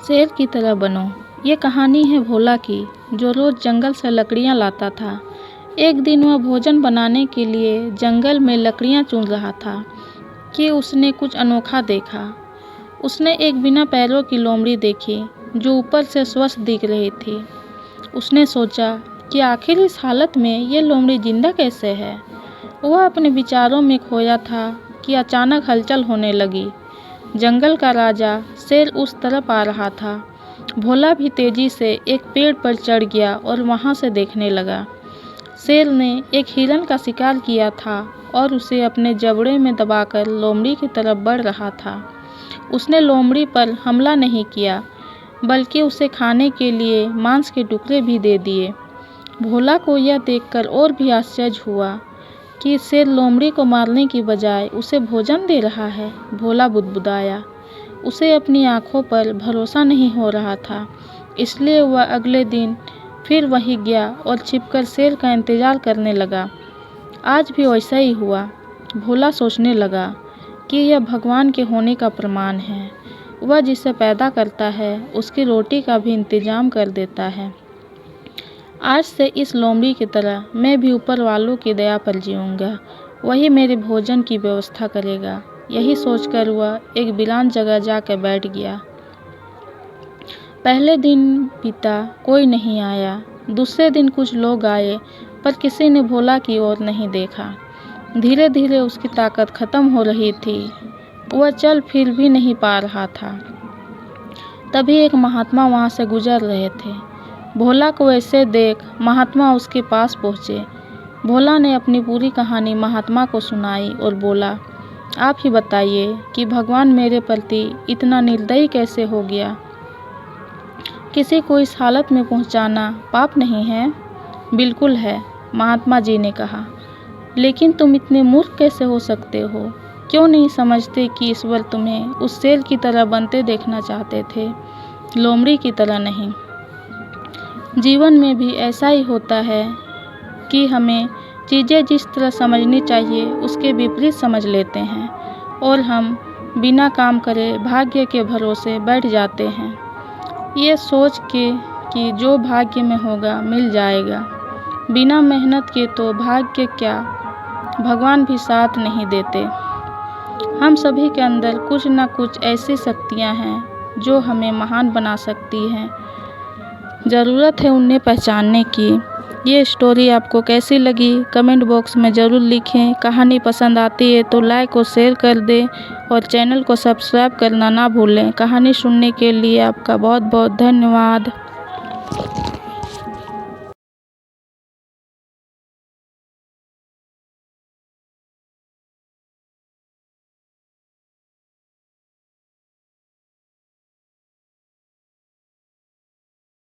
शेर की तरह बनो। ये कहानी है भोला की, जो रोज़ जंगल से लकड़ियाँ लाता था। एक दिन वह भोजन बनाने के लिए जंगल में लकड़ियाँ चुन रहा था कि उसने कुछ अनोखा देखा। उसने एक बिना पैरों की लोमड़ी देखी जो ऊपर से स्वस्थ दिख रही थी। उसने सोचा कि आखिर इस हालत में ये लोमड़ी जिंदा कैसे है। वह अपने विचारों में खोया था कि अचानक हलचल होने लगी। जंगल का राजा शेर उस तरफ आ रहा था। भोला भी तेजी से एक पेड़ पर चढ़ गया और वहां से देखने लगा। शेर ने एक हिरन का शिकार किया था और उसे अपने जबड़े में दबाकर लोमड़ी की तरफ बढ़ रहा था। उसने लोमड़ी पर हमला नहीं किया, बल्कि उसे खाने के लिए मांस के टुकड़े भी दे दिए। भोला को यह देखकर और भी आश्चर्य हुआ कि शेर लोमड़ी को मारने की बजाय उसे भोजन दे रहा है। भोला बुदबुदाया। उसे अपनी आंखों पर भरोसा नहीं हो रहा था, इसलिए वह अगले दिन फिर वहीं गया और छिपकर शेर का इंतजार करने लगा। आज भी वैसा ही हुआ। भोला सोचने लगा कि यह भगवान के होने का प्रमाण है। वह जिसे पैदा करता है उसकी रोटी का भी इंतजाम कर देता है। आज से इस लोमड़ी की तरह मैं भी ऊपर वालों की दया पर जीऊँगा। वही मेरे भोजन की व्यवस्था करेगा। यही सोचकर वह एक वीरान जगह जाकर बैठ गया। पहले दिन बीता, कोई नहीं आया। दूसरे दिन कुछ लोग आए, पर किसी ने भोला की ओर नहीं देखा। धीरे धीरे उसकी ताकत खत्म हो रही थी। वह चल फिर भी नहीं पा रहा था। तभी एक महात्मा वहां से गुजर रहे थे। भोला को ऐसे देख महात्मा उसके पास पहुँचे। भोला ने अपनी पूरी कहानी महात्मा को सुनाई और बोला, आप ही बताइए कि भगवान मेरे प्रति इतना निर्दयी कैसे हो गया। किसी को इस हालत में पहुंचाना पाप नहीं है? बिल्कुल है, महात्मा जी ने कहा। लेकिन तुम इतने मूर्ख कैसे हो सकते हो? क्यों नहीं समझते कि ईश्वर तुम्हें उस शेर की तरह बनते देखना चाहते थे, लोमड़ी की तरह नहीं। जीवन में भी ऐसा ही होता है कि हमें चीज़ें जिस तरह समझनी चाहिए उसके विपरीत समझ लेते हैं और हम बिना काम करे भाग्य के भरोसे बैठ जाते हैं, ये सोच के कि जो भाग्य में होगा मिल जाएगा। बिना मेहनत के तो भाग्य क्या, भगवान भी साथ नहीं देते। हम सभी के अंदर कुछ न कुछ ऐसी शक्तियाँ हैं जो हमें महान बना सकती हैं। ज़रूरत है उन्हें पहचानने की। ये स्टोरी आपको कैसी लगी कमेंट बॉक्स में ज़रूर लिखें। कहानी पसंद आती है तो लाइक और शेयर कर दें और चैनल को सब्सक्राइब करना ना भूलें। कहानी सुनने के लिए आपका बहुत बहुत धन्यवाद।